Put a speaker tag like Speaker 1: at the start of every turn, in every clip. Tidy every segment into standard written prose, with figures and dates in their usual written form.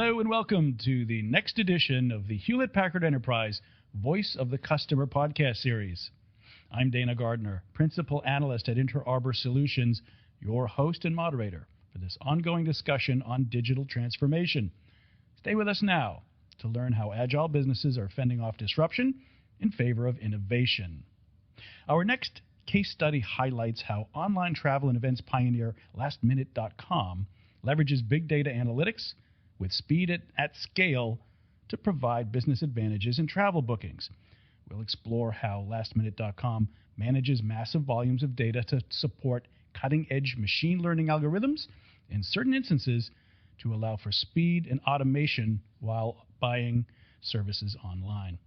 Speaker 1: Hello and welcome to the next edition of the Hewlett-Packard Enterprise Voice of the Customer podcast series. I'm Dana Gardner, Principal Analyst at Inter Arbor Solutions, your host and moderator for this ongoing discussion on digital transformation. Stay with us now to learn how agile businesses are fending off disruption in favor of innovation. Our next case study highlights how online travel and events pioneer Lastminute.com leverages big data analytics with speed at scale to provide business advantages in travel bookings. We'll explore how Lastminute.com manages massive volumes of data to support cutting-edge machine learning algorithms in certain instances to allow for speed and automation while buying services online.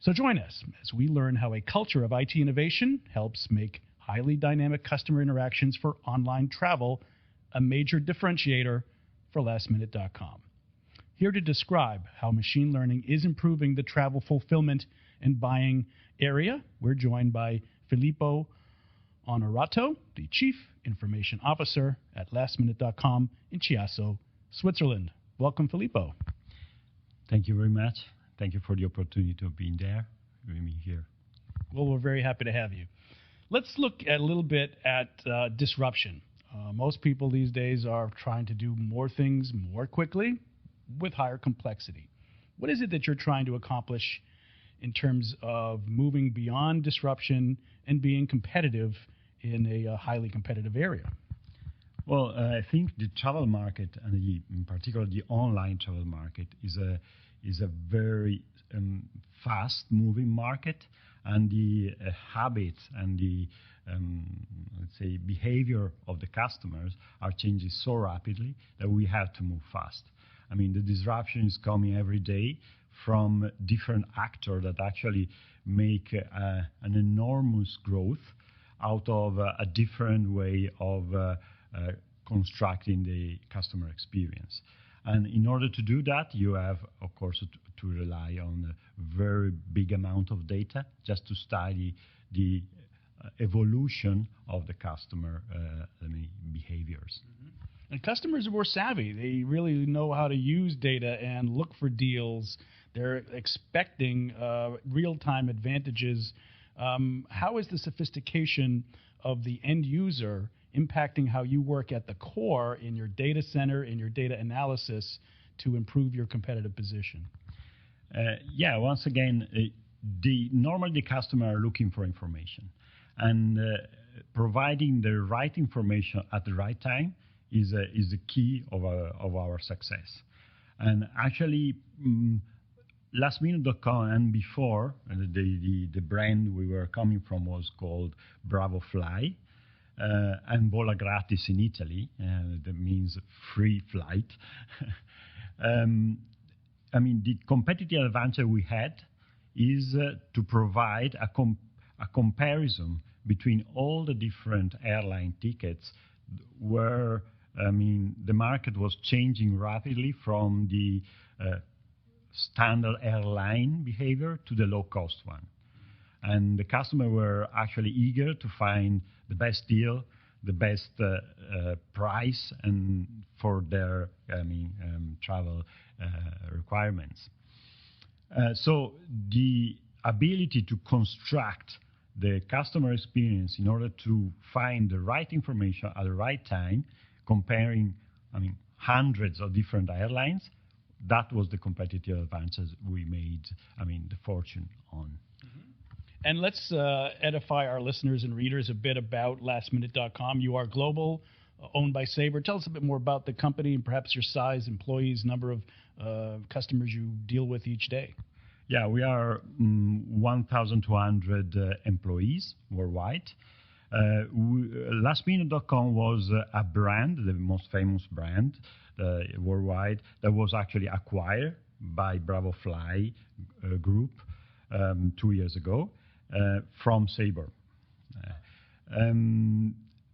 Speaker 1: So join us as we learn how a culture of IT innovation helps make highly dynamic customer interactions for online travel a major differentiator for Lastminute.com. Here to describe how machine learning is improving the travel fulfillment and buying area, we're joined by Filippo Onorato, the Chief Information Officer at Lastminute.com in Chiasso, Switzerland. Welcome, Filippo.
Speaker 2: Thank you very much. Thank you for the opportunity of being there, being here.
Speaker 1: Well, we're very happy to have you. Let's look a little bit at disruption. Most people these days are trying to do more things more quickly with higher complexity. What is it that you're trying to accomplish in terms of moving beyond disruption and being competitive in a highly competitive area?
Speaker 2: Well, I think the travel market, and in particular the online travel market, is a very fast-moving market, and the habits and the let's say behavior of the customers are changing so rapidly that we have to move fast. I mean, the disruption is coming every day from different actors that actually make an enormous growth out of a different way of constructing the customer experience. And in order to do that, you have, of course, to rely on a very big amount of data just to study the evolution of the customer behaviors.
Speaker 1: Mm-hmm. And customers are more savvy. They really know how to use data and look for deals. They're expecting real-time advantages. How is the sophistication of the end user impacting how you work at the core in your data center, in your data analysis to improve your competitive position?
Speaker 2: Once again, normally the customer are looking for information, and providing the right information at the right time is the key of our success. And actually, Lastminute.com and before, the brand we were coming from was called BravoFly, and Vola Gratis in Italy, that means free flight. The competitive advantage we had is to provide a comparison between all the different airline tickets where, the market was changing rapidly from the standard airline behavior to the low-cost one. And the customer were actually eager to find the best deal, the best price, and for their travel requirements. So the ability to construct the customer experience in order to find the right information at the right time, comparing hundreds of different airlines, that was the competitive advantage we made the fortune on.
Speaker 1: And let's edify our listeners and readers a bit about Lastminute.com. You are global, owned by Sabre. Tell us a bit more about the company and perhaps your size, employees, number of customers you deal with each day.
Speaker 2: Yeah, we are 1,200 employees worldwide. Lastminute.com was a brand, the most famous brand worldwide, that was actually acquired by BravoFly group 2 years ago. From Sabre.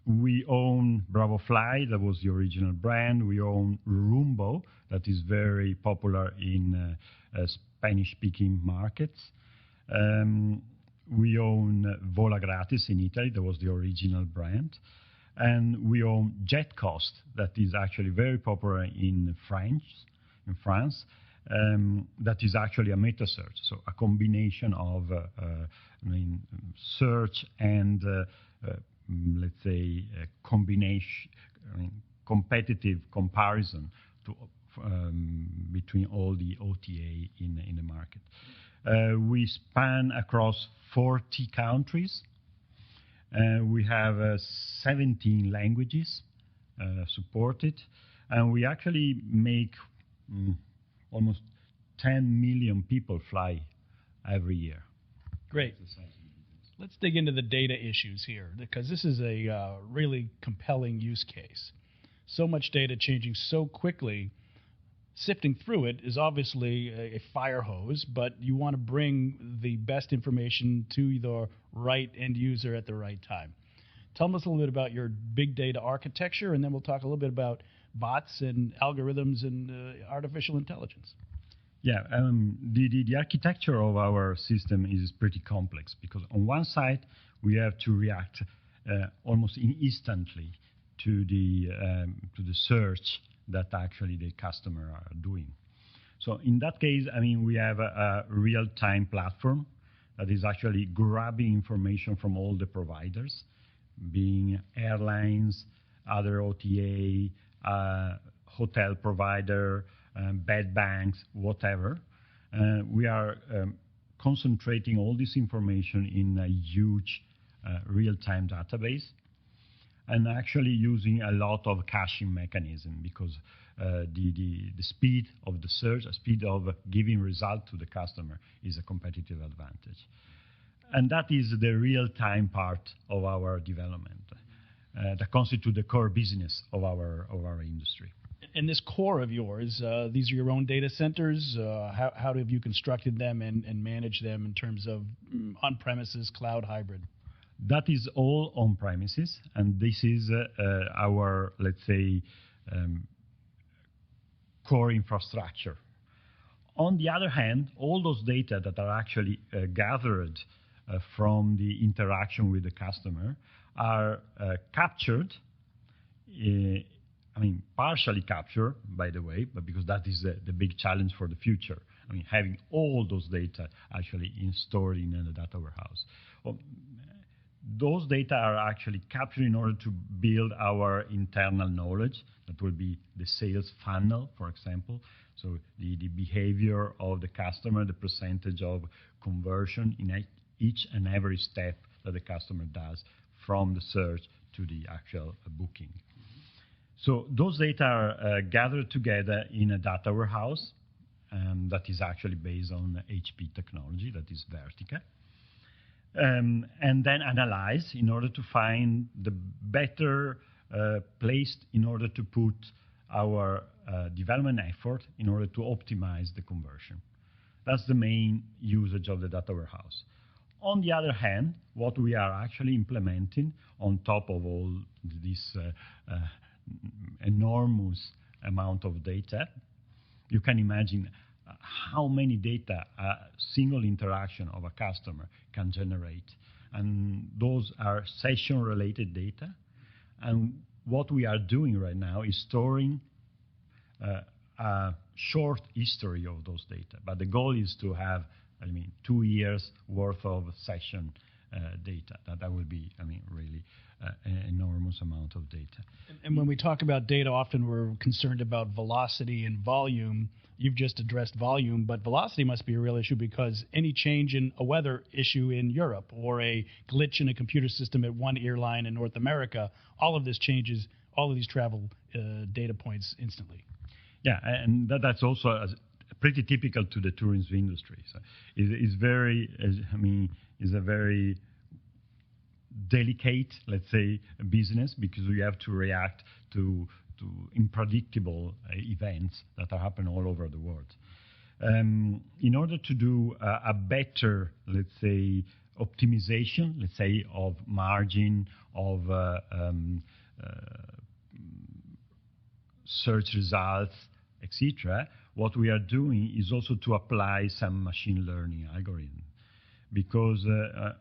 Speaker 2: We own BravoFly, that was the original brand. We own Rumbo, that is very popular in Spanish-speaking markets. We own Vola Gratis in Italy, that was the original brand. And we own JetCost, that is actually very popular in France, in France. That is actually a meta search, so a combination of search and let's say a combination, competitive comparison to, between all the OTA in the market. We span across 40 countries. We have 17 languages supported, and we actually make almost 10 million people fly every year.
Speaker 1: Great. Let's dig into the data issues here, because this is a really compelling use case. So much data changing so quickly. Sifting through it is obviously a fire hose, but you want to bring the best information to the right end user at the right time. Tell us a little bit about your big data architecture, and then we'll talk a little bit about bots and algorithms and artificial intelligence.
Speaker 2: Yeah, the architecture of our system is pretty complex, because on one side we have to react almost instantly to the search that actually the customer are doing. So in that case, we have a real-time platform that is actually grabbing information from all the providers, being airlines, other OTA, hotel provider, bed banks, whatever. We are concentrating all this information in a huge real-time database, and actually using a lot of caching mechanism, because the speed of the search, the speed of giving result to the customer is a competitive advantage. And that is the real-time part of our development that constitutes the core business of our industry.
Speaker 1: And this core of yours, these are your own data centers. How have you constructed them and managed them in terms of on-premises, cloud, hybrid?
Speaker 2: That is all on premises, and this is our, let's say, core infrastructure. On the other hand, all those data that are actually gathered from the interaction with the customer are captured, partially captured, by the way, but because that is the big challenge for the future. Having all those data actually stored in a data warehouse. Those data are actually captured in order to build our internal knowledge. That will be the sales funnel, for example. So the behavior of the customer, the percentage of conversion in each and every step that the customer does from the search to the actual booking. So those data are gathered together in a data warehouse that is actually based on HP technology, that is Vertica. And then analyze in order to find the better place in order to put our development effort in order to optimize the conversion. That's the main usage of the data warehouse. On the other hand, what we are actually implementing on top of all this enormous amount of data, you can imagine how many data a single interaction of a customer can generate. And those are session-related data. And what we are doing right now is storing a short history of those data. But the goal is to have, 2 years worth of session data. That will be, really an enormous amount of data.
Speaker 1: And when we talk about data, often we're concerned about velocity and volume. You've just addressed volume, but velocity must be a real issue, because any change in a weather issue in Europe or a glitch in a computer system at one airline in North America, all of this changes all of these travel data points instantly.
Speaker 2: Yeah, and that's also pretty typical to the tourism industry. So it's a very delicate, let's say, business, because we have to react to unpredictable events that are happening all over the world. In order to do a better, let's say, optimization, let's say, of margin, of search results, etc., what we are doing is also to apply some machine learning algorithm, because a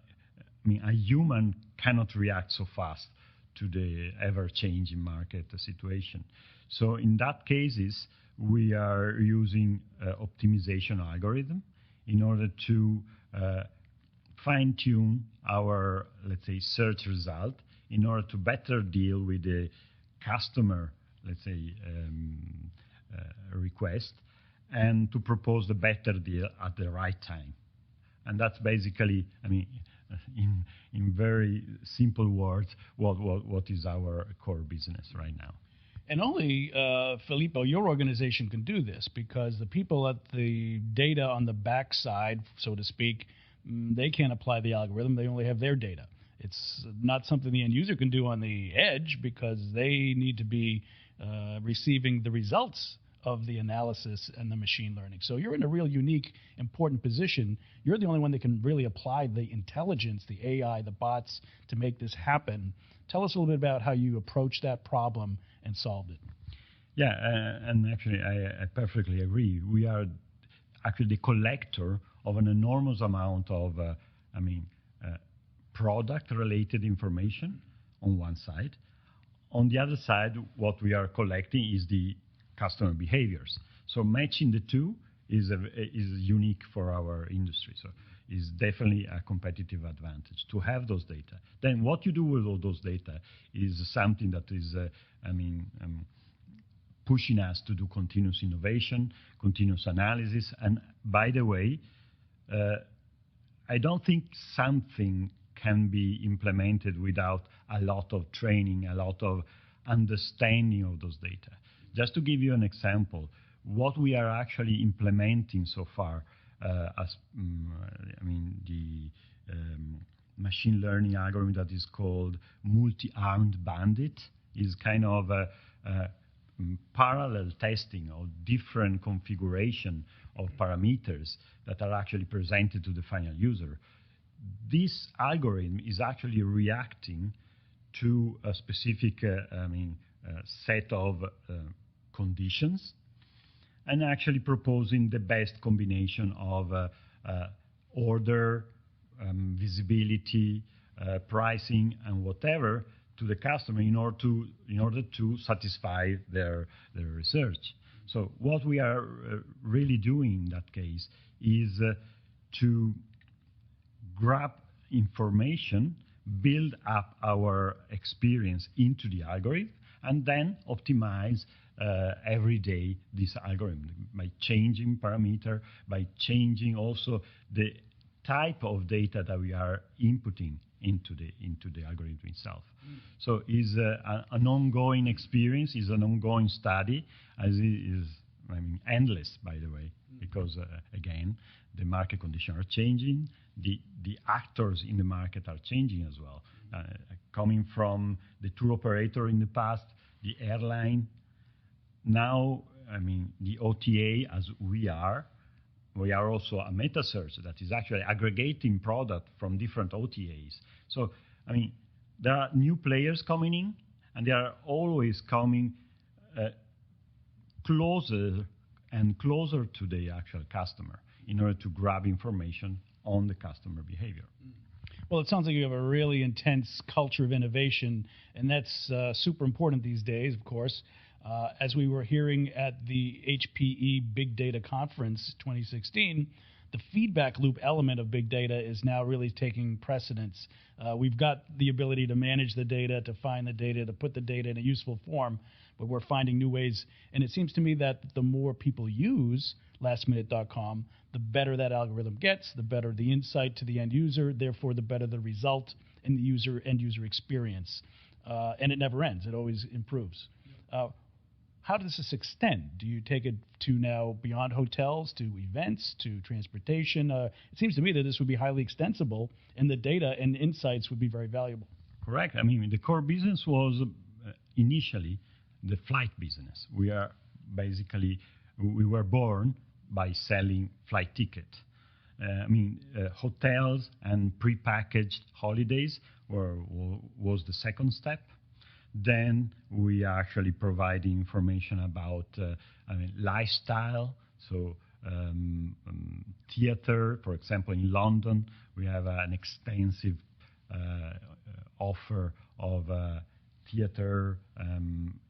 Speaker 2: human cannot react so fast to the ever-changing market situation. So in that cases, we are using optimization algorithm in order to fine-tune our, let's say, search result in order to better deal with the customer, let's say, request, and to propose the better deal at the right time. And that's basically, I mean, in very simple words, what is our core business right now.
Speaker 1: And only, Filippo, your organization can do this, because the people at the data on the backside, so to speak, they can't apply the algorithm. They only have their data. It's not something the end user can do on the edge, because they need to be receiving the results of the analysis and the machine learning. So you're in a real unique, important position. You're the only one that can really apply the intelligence, the AI, the bots to make this happen. Tell us a little bit about how you approached that problem and solved it.
Speaker 2: Yeah, and actually I perfectly agree. We are actually the collector of an enormous amount of, product-related information on one side. On the other side, what we are collecting is the customer behaviors. So matching the two is unique for our industry. So is definitely a competitive advantage to have those data. Then what you do with all those data is something that is, pushing us to do continuous innovation, continuous analysis. And by the way, I don't think something can be implemented without a lot of training, a lot of understanding of those data. Just to give you an example, what we are actually implementing so far, the machine learning algorithm that is called multi-armed bandit is kind of a parallel testing of different configuration of parameters that are actually presented to the final user. This algorithm is actually reacting to a specific set of conditions and actually proposing the best combination of order, visibility, pricing, and whatever to the customer in order to satisfy their research. So what we are really doing in that case is to grab information, build up our experience into the algorithm, and then optimize every day this algorithm by changing parameter, by changing also the type of data that we are inputting into the algorithm itself. So it's an ongoing experience, is an ongoing study, as it is endless, by the way, because again, the market conditions are changing, the actors in the market are changing as well. Coming from the tour operator in the past, the airline, now, the OTA, as we are also a meta search that is actually aggregating product from different OTAs. So, there are new players coming in, and they are always coming closer and closer to the actual customer in order to grab information on the customer behavior.
Speaker 1: Well, it sounds like you have a really intense culture of innovation, and that's super important these days, of course. As we were hearing at the HPE Big Data Conference 2016, the feedback loop element of big data is now really taking precedence. We've got the ability to manage the data, to find the data, to put the data in a useful form, but we're finding new ways. And it seems to me that the more people use Lastminute.com, the better that algorithm gets, the better the insight to the end user, therefore the better the result in the end user experience. And it never ends. It always improves. How does this extend? Do you take it to now beyond hotels, to events, to transportation? It seems to me that this would be highly extensible, and the data and insights would be very valuable.
Speaker 2: Correct. The core business was initially the flight business. We were born by selling flight tickets. Hotels and prepackaged holidays was the second step. Then we are actually providing information about lifestyle. So theater, for example, in London, we have an extensive offer of theater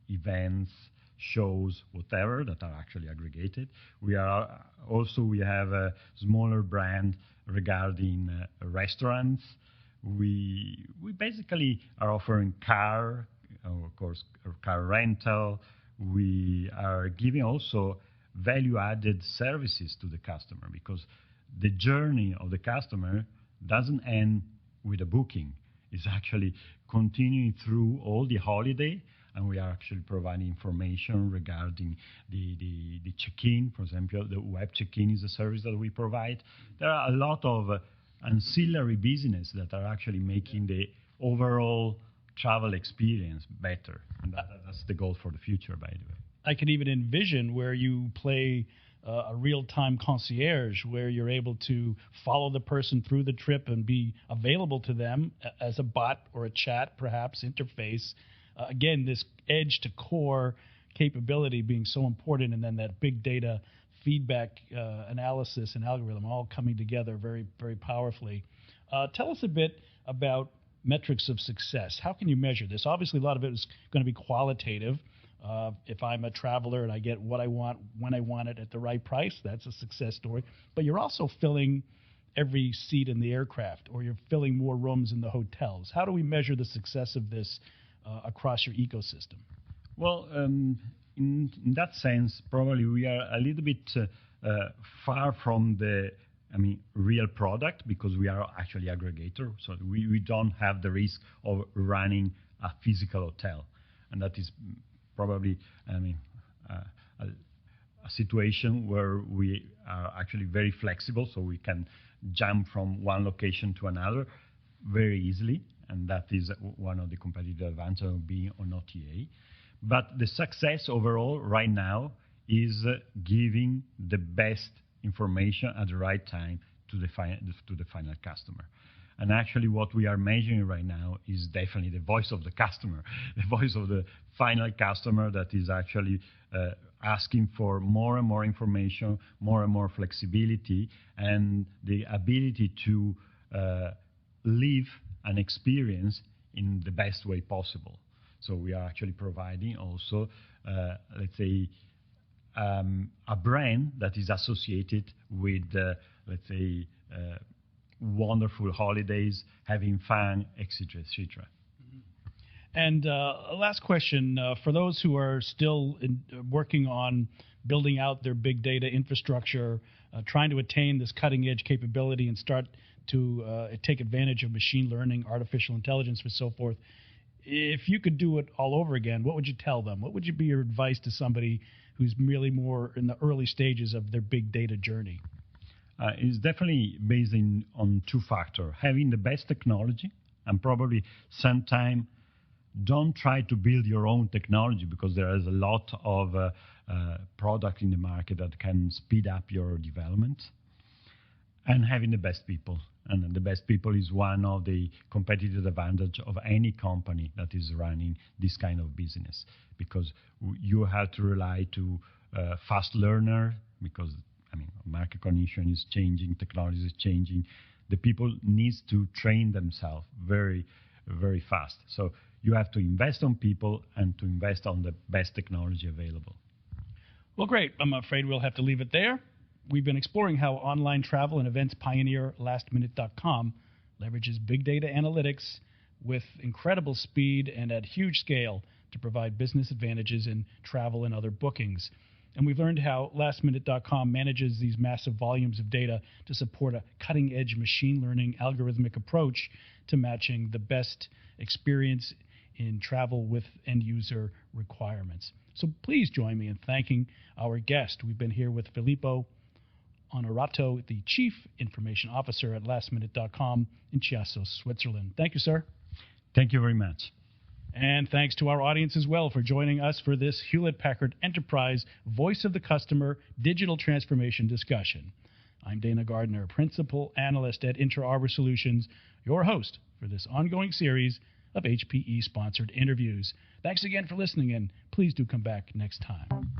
Speaker 2: events, shows, whatever, that are actually aggregated. We have a smaller brand regarding restaurants. We basically are offering car rental. We are giving also value-added services to the customer, because the journey of the customer doesn't end with a booking. It's actually continuing through all the holiday, and we are actually providing information regarding the check-in. For example, the web check-in is a service that we provide. There are a lot of ancillary business that are actually making the overall travel experience better. And that's the goal for the future, by the way.
Speaker 1: I could even envision where you play a real-time concierge, where you're able to follow the person through the trip and be available to them as a bot or a chat, perhaps, interface. Again, this edge-to-core capability being so important, and then that big data feedback analysis and algorithm all coming together very, very powerfully. Tell us a bit about metrics of success. How can you measure this? Obviously, a lot of it is going to be qualitative. If I'm a traveler and I get what I want when I want it at the right price, that's a success story. But you're also filling every seat in the aircraft, or you're filling more rooms in the hotels. How do we measure the success of this across your ecosystem?
Speaker 2: Well, in that sense, probably we are a little bit far from the real product, because we are actually aggregator. So we don't have the risk of running a physical hotel. And that is probably a situation where we are actually very flexible, so we can jump from one location to another very easily. And that is one of the competitive advantages of being on OTA. But the success overall right now is giving the best information at the right time to the final customer. And actually what we are measuring right now is definitely the voice of the customer, the voice of the final customer that is actually asking for more and more information, more and more flexibility, and the ability to live an experience in the best way possible. So we are actually providing also, let's say, a brand that is associated with, let's say, wonderful holidays, having fun, etc., etc.
Speaker 1: And last question, for those who are still working on building out their big data infrastructure, trying to attain this cutting-edge capability and start to take advantage of machine learning, artificial intelligence, and so forth, if you could do it all over again, what would you tell them? What would be your advice to somebody who's really more in the early stages of their big data journey?
Speaker 2: It's definitely based on two factors. Having the best technology, and probably sometime don't try to build your own technology, because there is a lot of product in the market that can speed up your development. And having the best people. And the best people is one of the competitive advantage of any company that is running this kind of business, because you have to rely to fast learner, because market condition is changing, technology is changing. The people need to train themselves very, very fast. So you have to invest on people and to invest on the best technology available.
Speaker 1: Well, great. I'm afraid we'll have to leave it there. We've been exploring how online travel and events pioneer Lastminute.com leverages big data analytics with incredible speed and at huge scale to provide business advantages in travel and other bookings. And we've learned how Lastminute.com manages these massive volumes of data to support a cutting-edge machine learning algorithmic approach to matching the best experience in travel with end-user requirements. So please join me in thanking our guest. We've been here with Filippo Onorato, the Chief Information Officer at Lastminute.com in Chiasso, Switzerland. Thank you, sir.
Speaker 2: Thank you very much.
Speaker 1: And thanks to our audience as well for joining us for this Hewlett-Packard Enterprise Voice of the Customer Digital Transformation discussion. I'm Dana Gardner, Principal Analyst at Inter Arbor Solutions, your host for this ongoing series of HPE-sponsored interviews. Thanks again for listening, and please do come back next time.